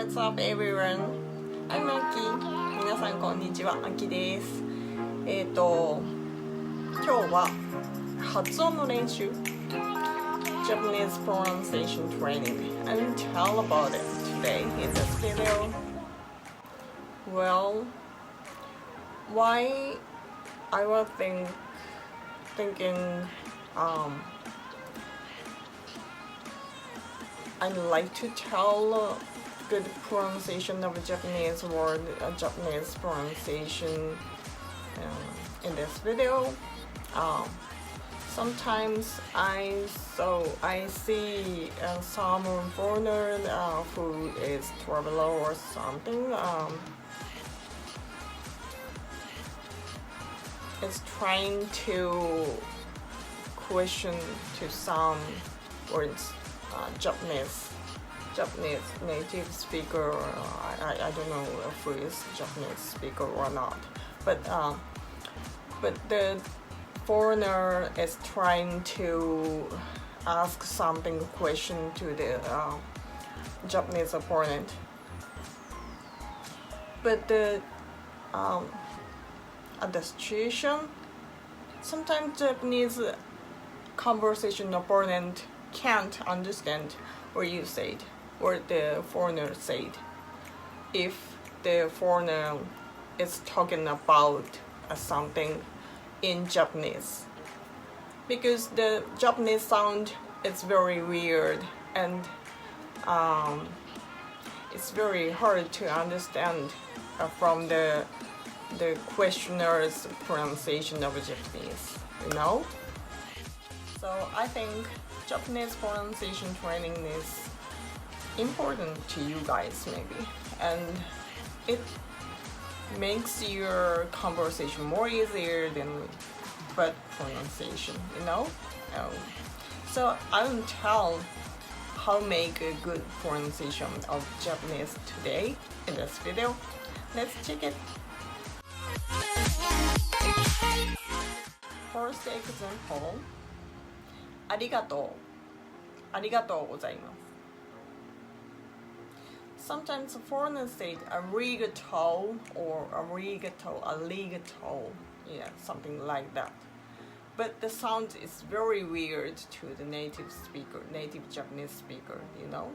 What's up everyone? I'm Aki. 皆さんこんにちは、Aki です。今日は発音の練習 Japanese pronunciation training. I will tell about it today in this video. Well, why I was thinking I'd like to tell good pronunciation of a Japanese word, Japanese pronunciation in this video. Sometimes I see some foreigner who is traveler or something is trying to question to some words. Japanese native speaker. I don't know who is Japanese speaker or not, but the foreigner is trying to ask something question to the Japanese opponent, but at the situation, sometimes Japanese conversation opponent can't understand what you said or the foreigner said if the foreigner is talking about something in Japanese, because the Japanese sound is very weird and it's very hard to understand from the questioner's pronunciation of Japanese, you know? So I think Japanese pronunciation training is important to you guys maybe, and it makes your conversation more easier than bad pronunciation, you know? So I will tell how to make a good pronunciation of Japanese today in this video. Let's check it. First example. ありがとう。ありがとうございます。Sometimes foreigners say arigato or arigato, yeah, something like that. But the sound is very weird to the native Japanese speaker, you know.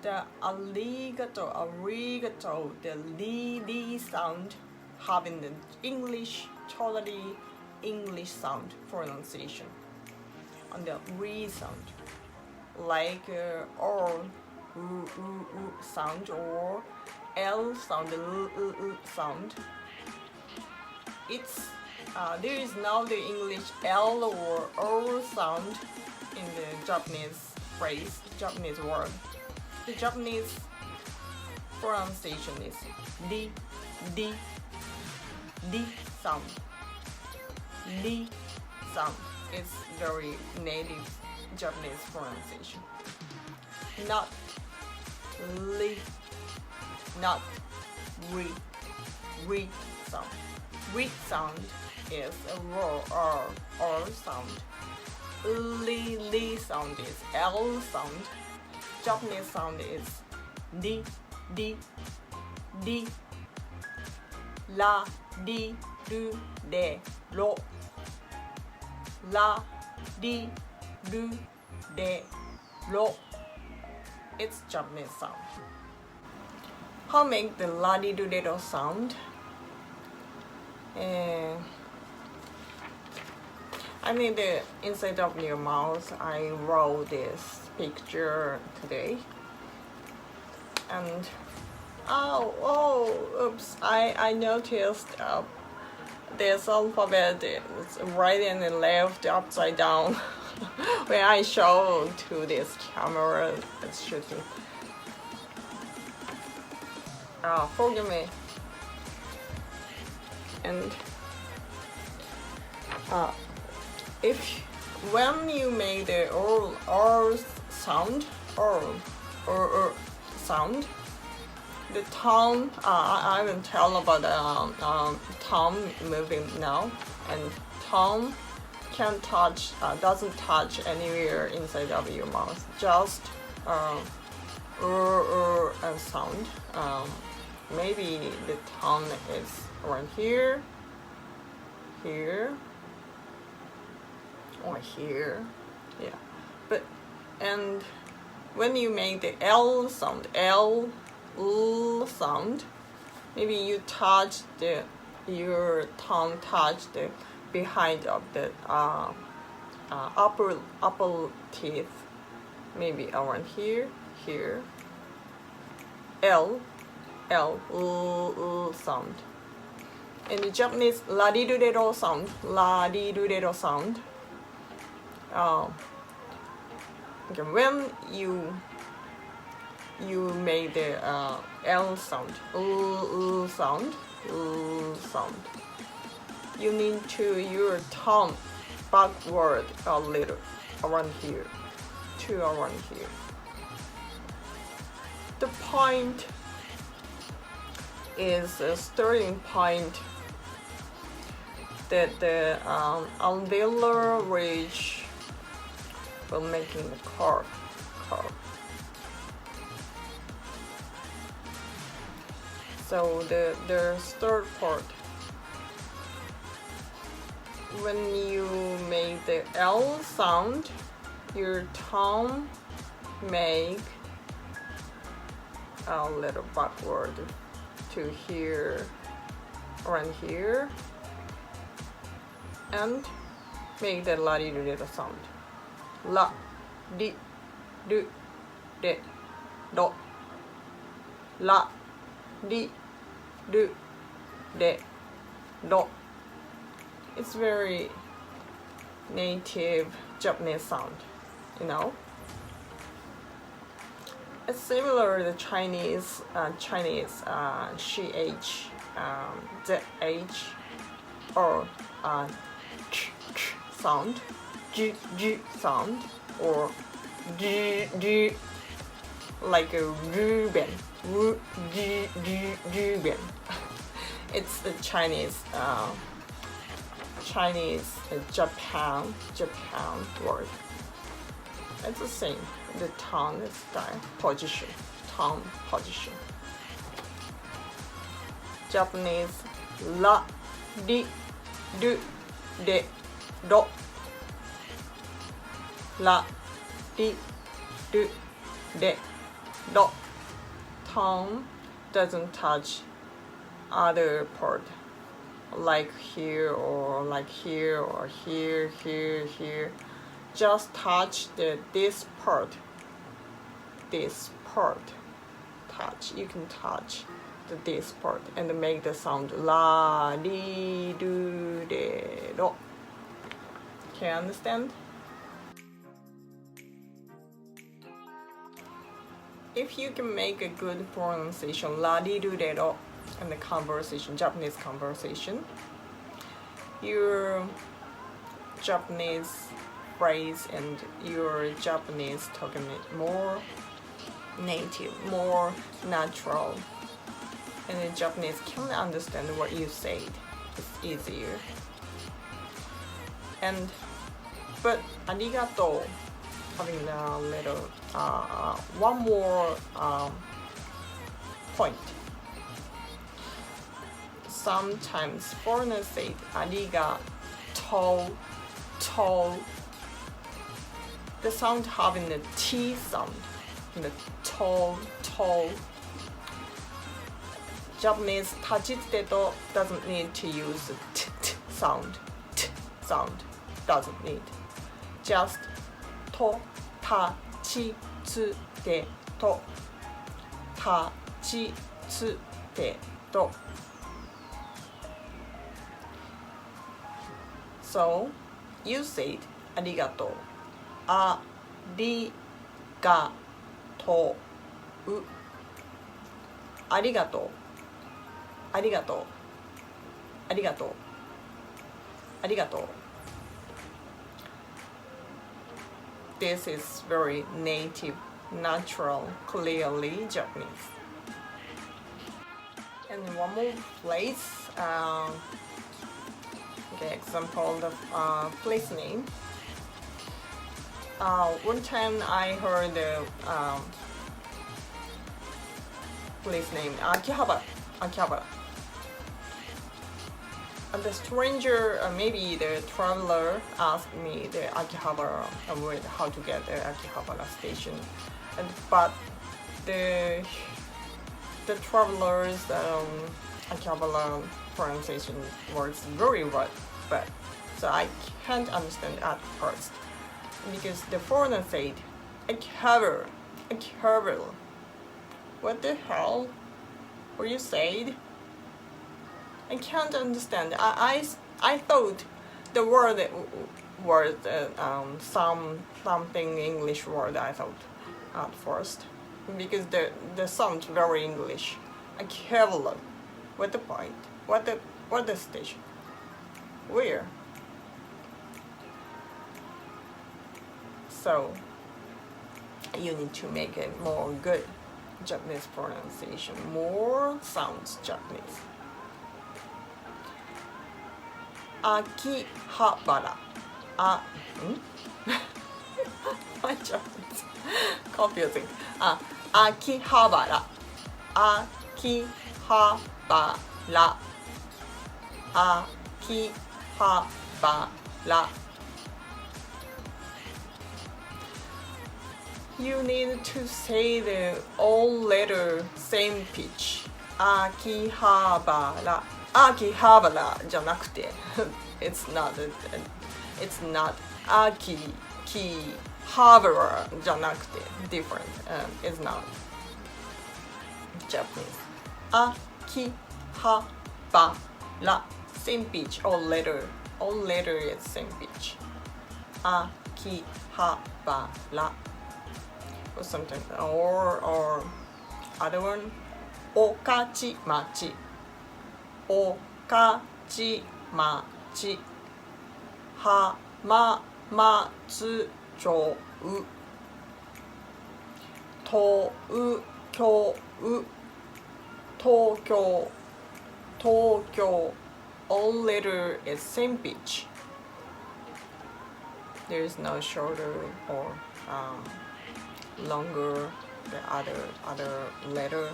The arigato, the li sound having the totally English sound pronunciation. On the re sound, like or sound or l sound, sound. It's there is now the English l or o sound in the Japanese phrase, Japanese word. The Japanese pronunciation is d sound. Li sound is very native Japanese pronunciation. Not li, not re sound. Re sound is a r sound. Li sound is l sound. Japanese sound is d, la, di, do, de, ro. La, di, do, de, ro. It's Japanese sound. How make the la, di, do, de, ro sound? I mean the inside of your mouth. I wrote this picture today, and oops! I noticed. This alphabet is right and left upside down when I show to this camera it's shooting. Forgive me. And when you make the or sound sound, the tongue, I will tell about tongue moving now, and tongue doesn't touch anywhere inside of your mouth, just sound. Maybe the tone is around here, here, or here. Yeah, but and when you make the L sound, L sound, maybe you touch your tongue touch the behind of the upper teeth, maybe around here, here. L sound. In the Japanese, la-di-do-de-do sound, la-di-do-de-do sound. Okay, when you make the L sound, sound, you need to your tongue backward a little, around here, to around here. The point is a starting point that the alveolar ridge will making the curve. So the third part, when you make the L sound, your tongue make a little backward to here, around here, and make the la-di-do-de sound. La, di, do, de, do. La, di, do, de, do. It's very native Japanese sound, you know. It's similar to the Chinese ch, zh, or ch sound, g sound, or g like a Ruben, Ruben. It's the Chinese Japan word. It's the same. The tongue style position, tongue position. Japanese la, di, do, de, do. La, di, do, de, do. Tongue doesn't touch other part, like here or like here or here, here. Just touch this part. Touch. You can touch this part and make the sound la, di, do, de, do. Can you understand? If you can make a good pronunciation la, di, do, de, do in the conversation, Japanese conversation, your Japanese phrase and your Japanese talking more native, more natural, and the Japanese can understand what you said. It's easier. But arigato, having a little one more point. Sometimes foreigners say arigato, the sound having the T sound, the to. Japanese tachitete doesn't need to use the t sound. Doesn't need. Just to, tachitete, tachitete. So you said arigato. Arigato. Arigato. Arigato. Arigato. Arigato. This is very native, natural, clearly Japanese. And one more place. Example of place name. One time I heard place name Akihabara. Akihabara. And the stranger, maybe the traveler, asked me the Akihabara word, how to get the Akihabara station, but the traveler's Akihabara pronunciation was very bad, so I can't understand at first because the foreigner said Akihabara, Akihabara. What the hell? What you said? I can't understand. I thought the word was something English word. I thought at first because the sound very English. Akihabara. What the point? What the station? Where? So you need to make it more good Japanese pronunciation. More sounds Japanese. Akihabara. My Japanese confusing. Akihabara. Akihabara. Akihabara. You need to say the all letter same pitch. Akihabara. Akihabara じゃなくて it's not Akihabara じゃなくて different it's not Japanese. Akihabara same pitch all letter is same pitch. Akihabara or something or other one 御徒町御徒町浜松町東京東京 all letter is same pitch. There is no shorter or longer the other letter.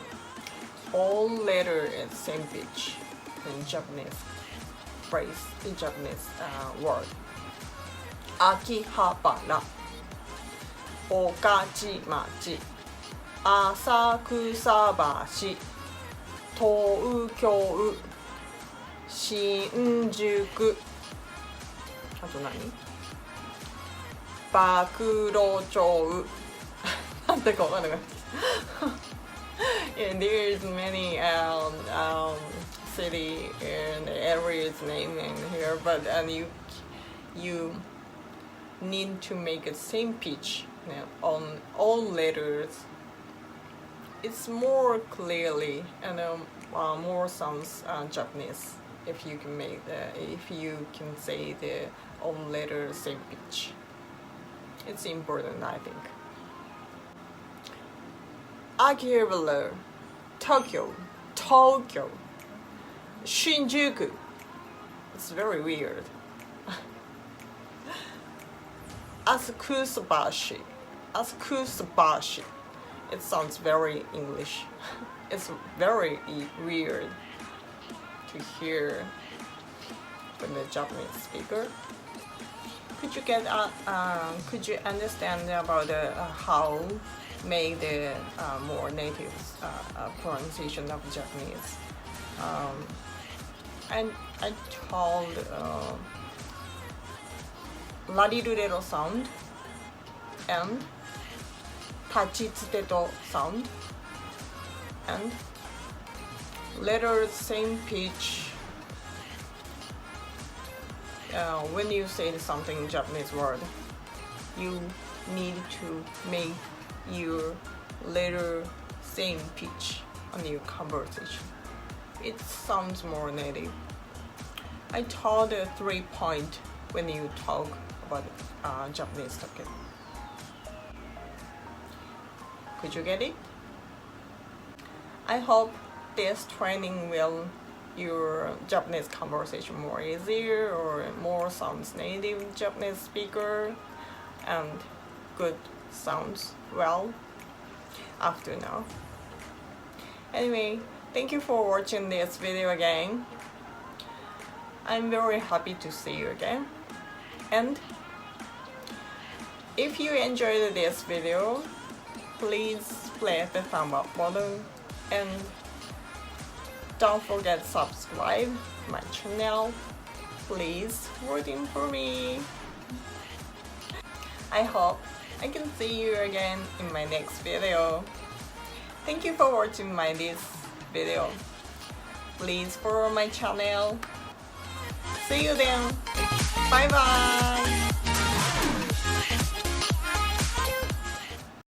All letter is same pitch in Japanese phrase, in Japanese word. Akihabara, 御徒町、浅草橋、東京、新宿、あと何？暴露町。なんだかわかんなかった。Yeah, there's many city and areas named in here, but you need to make a same pitch on all letters. It's more clearly and more sounds Japanese if you can say the all letters same pitch. It's important, I think. Akihabara, Tokyo, Shinjuku. It's very weird. Asukusabashi. It sounds very English. It's very weird to hear from the Japanese speaker. Could you understand about how make the more native pronunciation of Japanese? And I told larirurero sound and tachitsuteto sound and letters same pitch. When you say something Japanese word, you need to make your letter same pitch on your conversation. It sounds more native. I taught 3 points when you talk about Japanese topic. Could you get it? I hope this training will your Japanese conversation more easier or more sounds native Japanese speaker and good sounds well after now. Anyway, thank you for watching this video again. I'm very happy to see you again. And if you enjoyed this video, please press the thumb up button and don't forget to subscribe my channel. Please voting for me. I hope I can see you again in my next video. Thank you for watching this video. Please follow my channel. See you then. Bye bye.